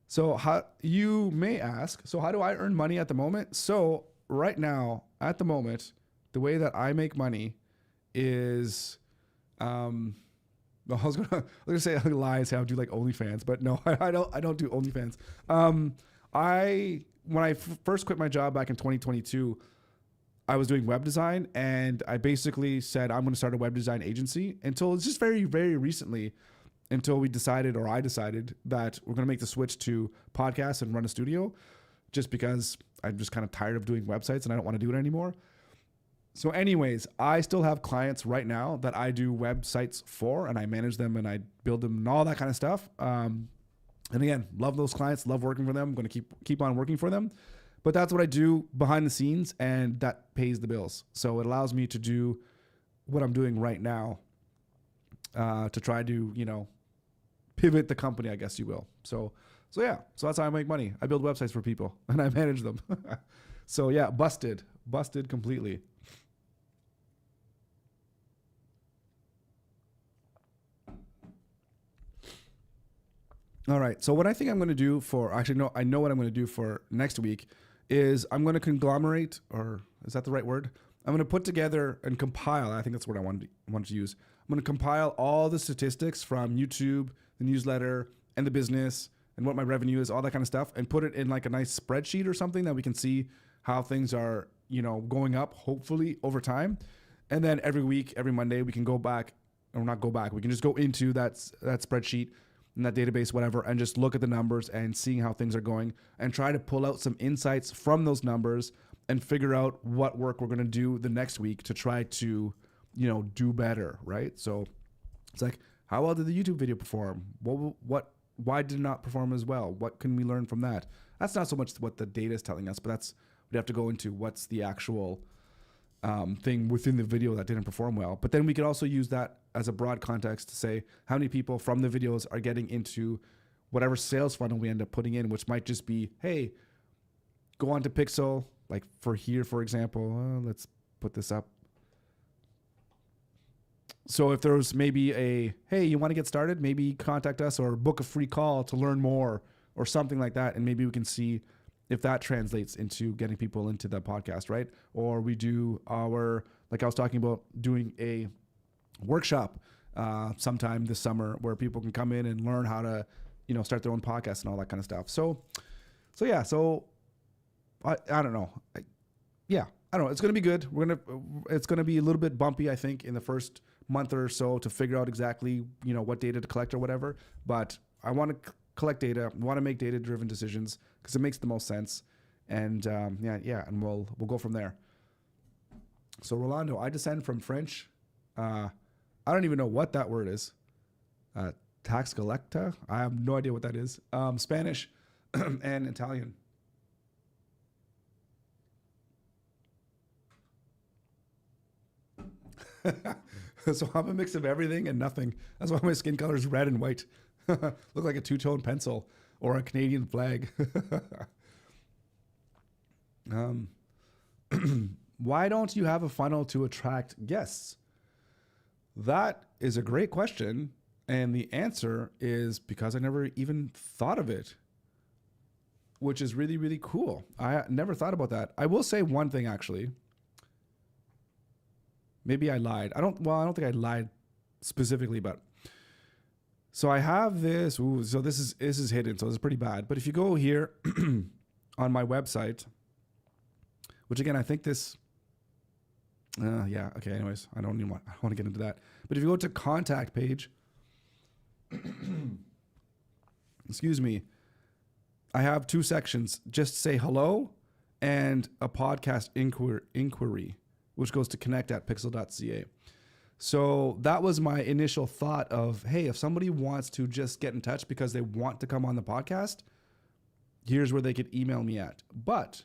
So how you may ask, so how do I earn money at the moment? So right now, at the moment, the way that I make money is, I was gonna say lie and say I would do like OnlyFans, but no, I don't do OnlyFans. When I first quit my job back in 2022, I was doing web design, and I basically said I'm going to start a web design agency until it's just very, very recently, until I decided that we're going to make the switch to podcasts and run a studio, just because I'm just kind of tired of doing websites and I don't want to do it anymore. So anyways, I still have clients right now that I do websites for, and I manage them and I build them and all that kind of stuff. And again, love those clients, love working for them. I'm going to keep on working for them. But that's what I do behind the scenes, and that pays the bills. So it allows me to do what I'm doing right now, to try to, pivot the company, I guess you will. So yeah, so that's how I make money. I build websites for people and I manage them. So yeah, busted completely. All right. So what I think I'm going to do I know what I'm going to do for next week is I'm going to conglomerate, or is that the right word? I'm going to put together and compile. I think that's what I wanted to use. I'm going to compile all the statistics from YouTube, the newsletter, and the business, and what my revenue is, all that kind of stuff, and put it in like a nice spreadsheet or something that we can see how things are, going up, hopefully over time. And then every week, every Monday, we can go back, or not go back. We can just go into that spreadsheet in that database, whatever, and just look at the numbers and seeing how things are going and try to pull out some insights from those numbers and figure out what work we're going to do the next week to try to, do better, right? So it's like, how well did the YouTube video perform? Why did it not perform as well? What can we learn from that? That's not so much what the data is telling us, but we'd have to go into what's the actual thing within the video that didn't perform well. But then we could also use that as a broad context to say how many people from the videos are getting into whatever sales funnel we end up putting in, which might just be, hey, go on to Pixel, like for example, let's put this up. So if there's maybe hey, you want to get started, maybe contact us or book a free call to learn more or something like that. And maybe we can see if that translates into getting people into the podcast, right? Or we do like I was talking about, doing a workshop sometime this summer where people can come in and learn how to, start their own podcast and all that kind of stuff. So yeah, I don't know. I don't know. It's going to be good. It's going to be a little bit bumpy, I think, in the first month or so to figure out exactly, what data to collect or whatever. But I want to collect data, want to make data-driven decisions because it makes the most sense. And and we'll go from there. So Rolando, I descend from French. I don't even know what that word is. Tax collecta? I have no idea what that is. Spanish and Italian. So I'm a mix of everything and nothing. That's why my skin color is red and white. Look like a two-tone pencil or a Canadian flag. Why don't you have a funnel to attract guests? That is a great question. And the answer is because I never even thought of it, which is really, really cool. I never thought about that. I will say one thing, actually. Maybe I lied. I don't think I lied specifically, but so I have this. So this is hidden. So this is pretty bad. But if you go here on my website, which again, I think this, okay. Anyways, I don't want to get into that. But if you go to contact page, excuse me, I have two sections. Just say hello and a podcast inquiry, which goes to connect@pixel.ca. So that was my initial thought of, hey, if somebody wants to just get in touch because they want to come on the podcast, here's where they could email me at. But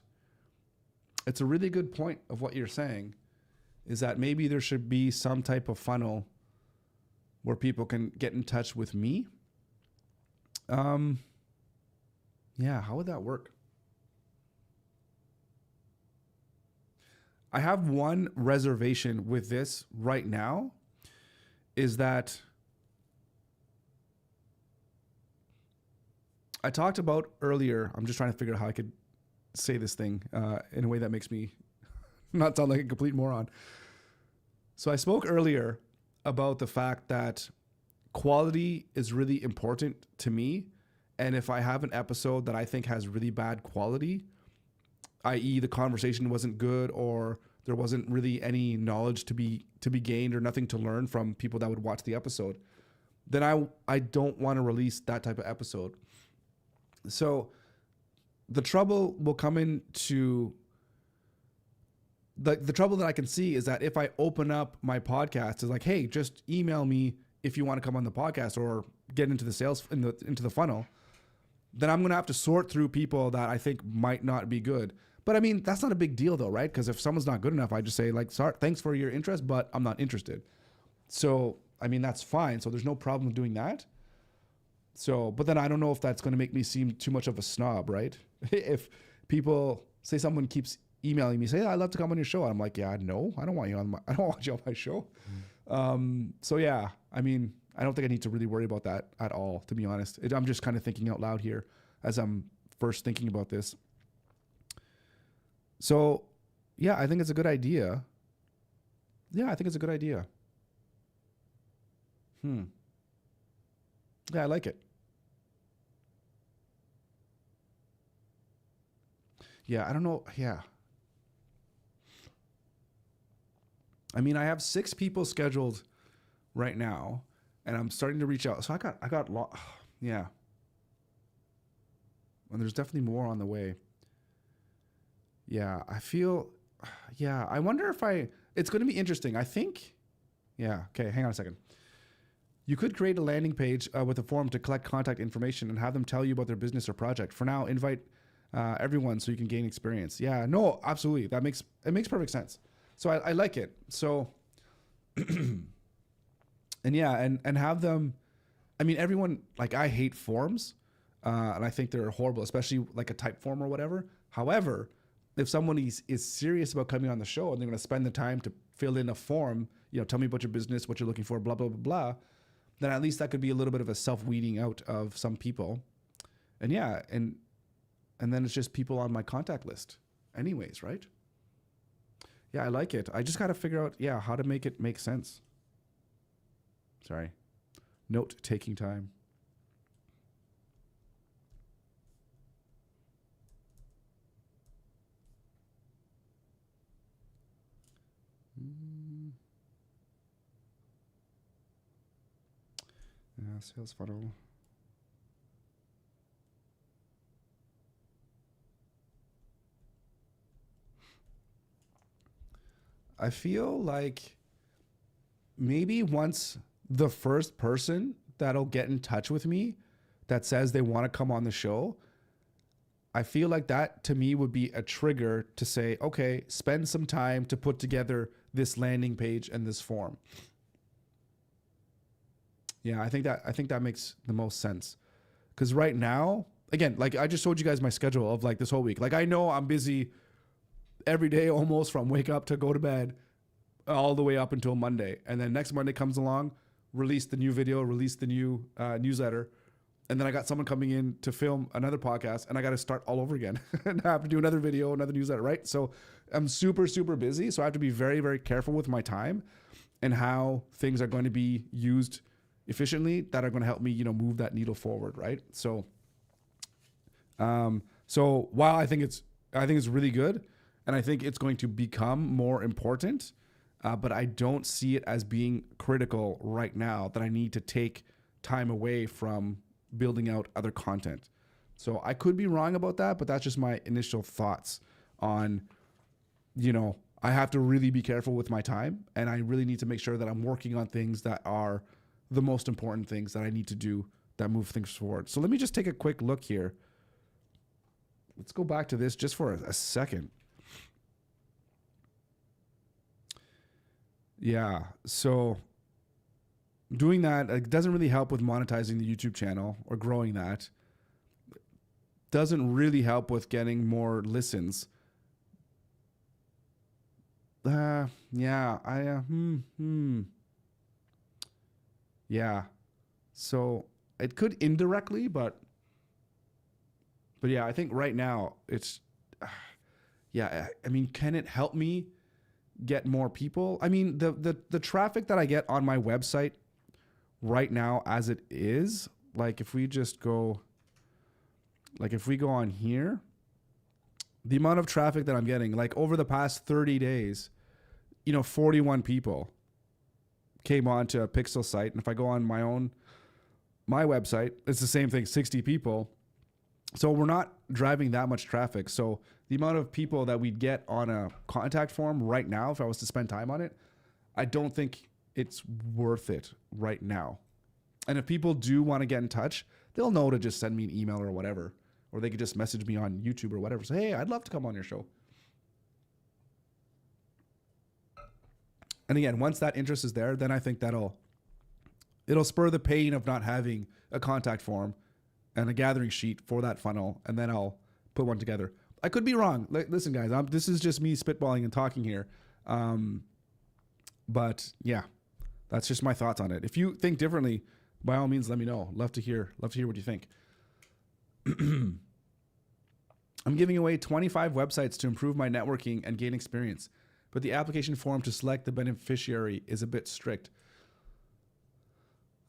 it's a really good point of what you're saying, is that maybe there should be some type of funnel where people can get in touch with me. How would that work? I have one reservation with this right now, is that I talked about earlier, I'm just trying to figure out how I could say this thing in a way that makes me not sound like a complete moron. So I spoke earlier about the fact that quality is really important to me. And if I have an episode that I think has really bad quality, i.e. the conversation wasn't good, or there wasn't really any knowledge to be gained or nothing to learn from people that would watch the episode, then I don't want to release that type of episode. So the trouble will come into the trouble that I can see is that if I open up my podcast, it's like, hey, just email me if you want to come on the podcast or get into the sales into the funnel, then I'm going to have to sort through people that I think might not be good. But I mean, that's not a big deal though, right? Because if someone's not good enough, I just say like, sorry, thanks for your interest, but I'm not interested. So, I mean, that's fine. So there's no problem doing that. So, but then I don't know if that's going to make me seem too much of a snob, right? If people say someone keeps emailing me, say, I'd love to come on your show. I'm like, yeah, no, I don't want you on my show. So yeah, I mean, I don't think I need to really worry about that at all, to be honest. I'm just kind of thinking out loud here as I'm first thinking about this. So yeah, I think it's a good idea. Yeah, I think it's a good idea. Yeah, I like it. Yeah, I don't know. Yeah. I mean, I have 6 people scheduled right now and I'm starting to reach out. So yeah. And there's definitely more on the way. Yeah, I feel, yeah, I wonder if it's going to be interesting. I think, yeah. Okay. Hang on a second. You could create a landing page with a form to collect contact information and have them tell you about their business or project. For now, invite everyone so you can gain experience. Yeah, no, absolutely. It makes perfect sense. So I like it. So, and yeah, and have them, I mean, everyone, like I hate forms and I think they're horrible, especially like a type form or whatever. However, if someone is serious about coming on the show and they're going to spend the time to fill in a form, tell me about your business, what you're looking for, blah, blah, blah, blah, then at least that could be a little bit of a self-weeding out of some people. And yeah, and then it's just people on my contact list anyways, right? Yeah, I like it. I just got to figure out, how to make it make sense. Sorry. Note taking time. Yeah, sales funnel. I feel like maybe once the first person that'll get in touch with me that says they want to come on the show, I feel like that to me would be a trigger to say, okay, spend some time to put together this landing page and this form. Yeah, I think that makes the most sense. Because right now, again, like I just showed you guys my schedule of like this whole week. Like I know I'm busy every day almost from wake up to go to bed all the way up until Monday. And then next Monday comes along, release the new video, release the new newsletter. And then I got someone coming in to film another podcast and I got to start all over again and I have to do another video, another newsletter, right? So I'm super, super busy. So I have to be very, very careful with my time and how things are going to be used efficiently that are going to help me, move that needle forward, right? So, so while I think it's really good and I think it's going to become more important, but I don't see it as being critical right now that I need to take time away from building out other content. So I could be wrong about that, but that's just my initial thoughts on, I have to really be careful with my time and I really need to make sure that I'm working on things that are the most important things that I need to do that move things forward. So let me just take a quick look here. Let's go back to this just for a second. Yeah, so doing that doesn't really help with monetizing the YouTube channel or growing that. Doesn't really help with getting more listens. Yeah, Yeah. So it could indirectly, but yeah, I think right now it's, yeah, I mean, can it help me get more people? I mean, the traffic that I get on my website right now as it is, like if we go on here, the amount of traffic that I'm getting, like over the past 30 days, 41 people came onto a Pixel site. And if I go on my website, it's the same thing, 60 people. So we're not driving that much traffic. So the amount of people that we'd get on a contact form right now, if I was to spend time on it, I don't think it's worth it right now. And if people do want to get in touch, they'll know to just send me an email or whatever, or they could just message me on YouTube or whatever. Say, hey, I'd love to come on your show. And again, once that interest is there, then I think it'll spur the pain of not having a contact form and a gathering sheet for that funnel, and then I'll put one together. I could be wrong. Listen, guys, this is just me spitballing and talking here. But yeah, that's just my thoughts on it. If you think differently, by all means, let me know. Love to hear what you think. I'm giving away 25 websites to improve my networking and gain experience, but the application form to select the beneficiary is a bit strict.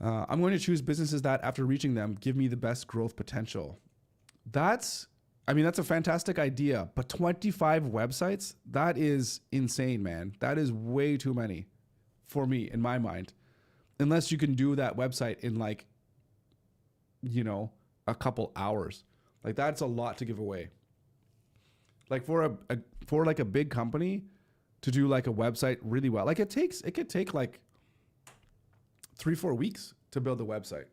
I'm going to choose businesses that, after reaching them, give me the best growth potential. That's a fantastic idea, but 25 websites, that is insane, man. That is way too many for me, in my mind. Unless you can do that website in like, a couple hours. Like, that's a lot to give away. Like for a big company to do like a website really well, like it could take like 3-4 weeks to build a website.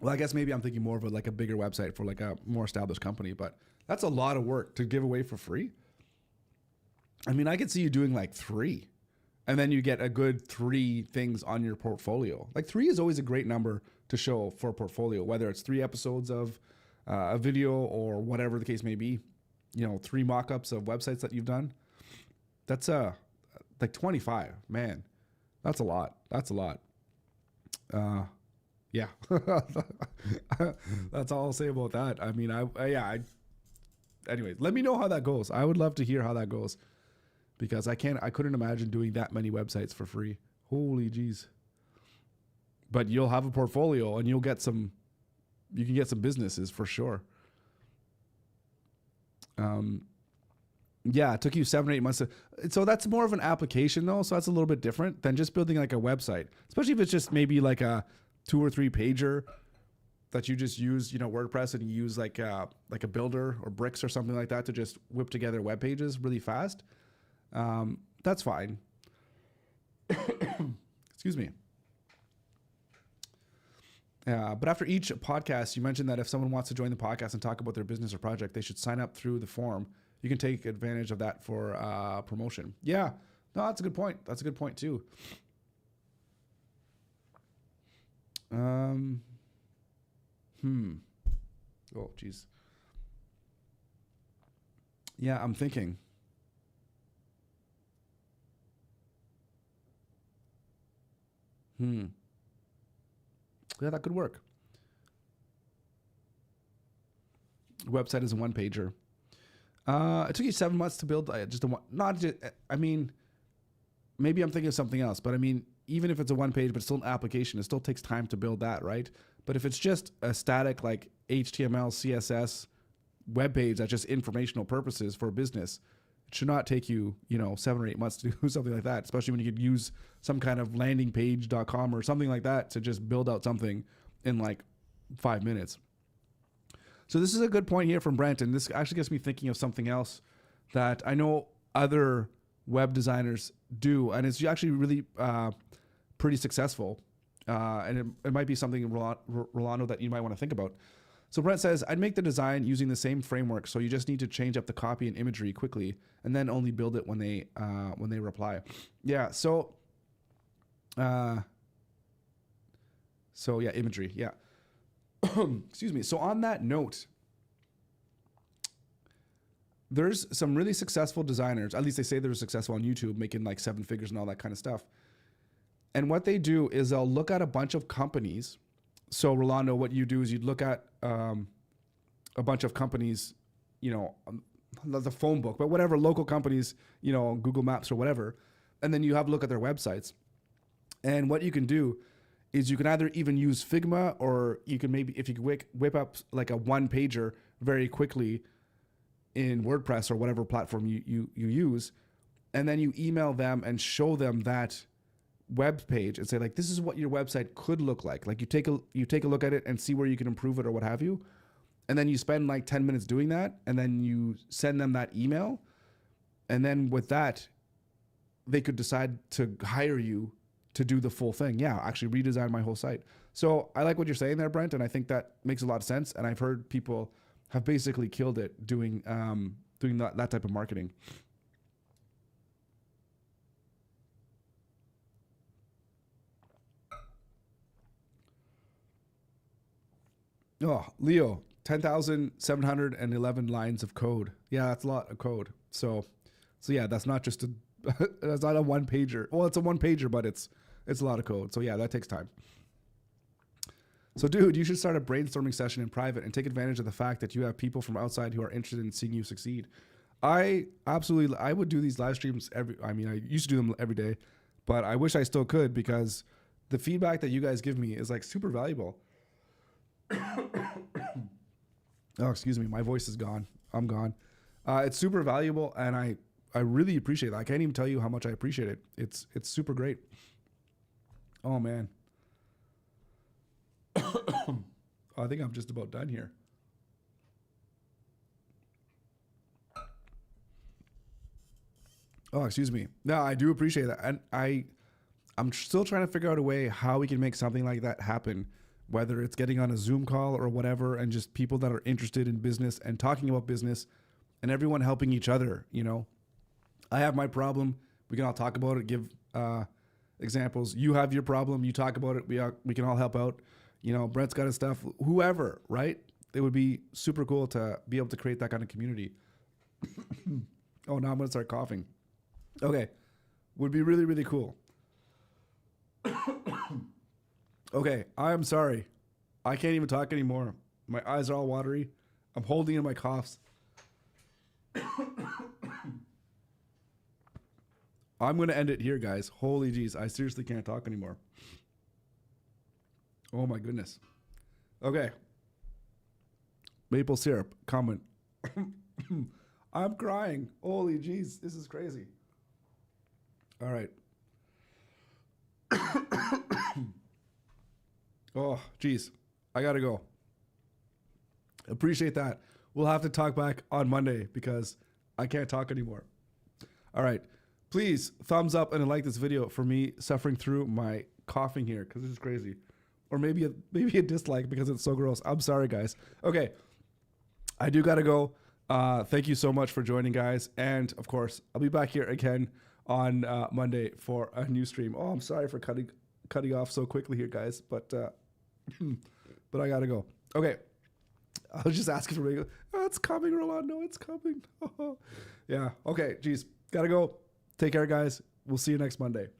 Well, I guess maybe I'm thinking more of a bigger website for like a more established company, but that's a lot of work to give away for free. I mean, I could see you doing like 3, and then you get a good 3 things on your portfolio. Like 3 is always a great number to show for a portfolio, whether it's 3 episodes of a video or whatever the case may be. 3 mock-ups of websites that you've done. That's like 25, man. That's a lot. Yeah. That's all I'll say about that. I mean, anyways, let me know how that goes. I would love to hear how that goes, because I couldn't imagine doing that many websites for free. Holy jeez. But you'll have a portfolio and you can get some businesses for sure. Yeah, it took you 7 or 8 months so that's more of an application though. So that's a little bit different than just building like a website, especially if it's just maybe like a 2 or 3 pager that you just use, WordPress, and you use like a builder or bricks or something like that to just whip together web pages really fast. That's fine. Excuse me. But after each podcast, you mentioned that if someone wants to join the podcast and talk about their business or project, they should sign up through the form. You can take advantage of that for promotion. Yeah, no, that's a good point. That's a good point too. Oh, geez. Yeah, I'm thinking. Yeah, that could work. Website is a 1-pager. It took you 7 months to build just a one. Not just. I mean, maybe I'm thinking of something else, but I mean, even if it's a 1-page, but it's still an application, it still takes time to build that, right? But if it's just a static like HTML, CSS web page that's just informational purposes for business, it should not take you, 7 or 8 months to do something like that, especially when you could use some kind of landingpage.com or something like that to just build out something in like 5 minutes. So this is a good point here from Brent, and this actually gets me thinking of something else that I know other web designers do, and it's actually really pretty successful. And it might be something, Rolando, that you might want to think about. So Brent says, I'd make the design using the same framework, so you just need to change up the copy and imagery quickly, and then only build it when they reply. Yeah. So yeah, imagery. Yeah. Excuse me. So on that note, there's some really successful designers, at least they say they're successful on YouTube, making like 7 figures and all that kind of stuff. And what they do is they'll look at a bunch of companies. So Rolando, what you do is you'd look at a bunch of companies, the phone book, but whatever, local companies, Google Maps or whatever. And then you have a look at their websites. And what you can do is you can either even use Figma, or you can maybe, if you can whip up like a 1-pager very quickly in WordPress or whatever platform you use, and then you email them and show them that web page and say, like, this is what your website could look like. Like you take a look at it and see where you can improve it or what have you. and then you spend like 10 minutes doing that, and then you send them that email, and then with that, they could decide to hire you to do the full thing. Yeah, actually redesign my whole site. So I like what you're saying there, Brent, and I think that makes a lot of sense. And I've heard people have basically killed it doing that type of marketing. Oh, Leo, 10,711 lines of code. Yeah, that's a lot of code. So yeah, that's not just a that's not a one pager. Well, it's a one pager, but it's a lot of code. So yeah, that takes time. So dude, you should start a brainstorming session in private and take advantage of the fact that you have people from outside who are interested in seeing you succeed. I would do these live streams I used to do them every day, but I wish I still could because the feedback that you guys give me is like super valuable. Oh, excuse me. My voice is gone. I'm gone. It's super valuable, and I really appreciate that. I can't even tell you how much I appreciate it. It's super great. Oh, man. I think I'm just about done here. Oh, excuse me. No, I do appreciate that. And I'm still trying to figure out a way how we can make something like that happen, whether it's getting on a Zoom call or whatever, and just people that are interested in business and talking about business and everyone helping each other. You know, I have my problem. We can all talk about it, give examples. You have your problem. You talk about it. We can all help out. You know, Brent's got his stuff, whoever, right? It would be super cool to be able to create that kind of community. Oh, now I'm going to start coughing. Okay. Would be really, really cool. Okay, I'm sorry. I can't even talk anymore. My eyes are all watery. I'm holding in my coughs. I'm going to end it here, guys. Holy jeez, I seriously can't talk anymore. Oh my goodness. Okay. Maple syrup, comment. I'm crying. Holy jeez, this is crazy. All right. Oh, geez. I got to go. Appreciate that. We'll have to talk back on Monday because I can't talk anymore. All right. Please thumbs up and like this video for me suffering through my coughing here because this is crazy. Or maybe a dislike because it's so gross. I'm sorry, guys. Okay. I do got to go. Thank you so much for joining, guys. And, of course, I'll be back here again on Monday for a new stream. Oh, I'm sorry for cutting off so quickly here, guys. But I got to go. Okay. I was just asking for me. Oh, it's coming, Rolando. It's coming. Yeah. Okay. Geez. Got to go. Take care, guys. We'll see you next Monday.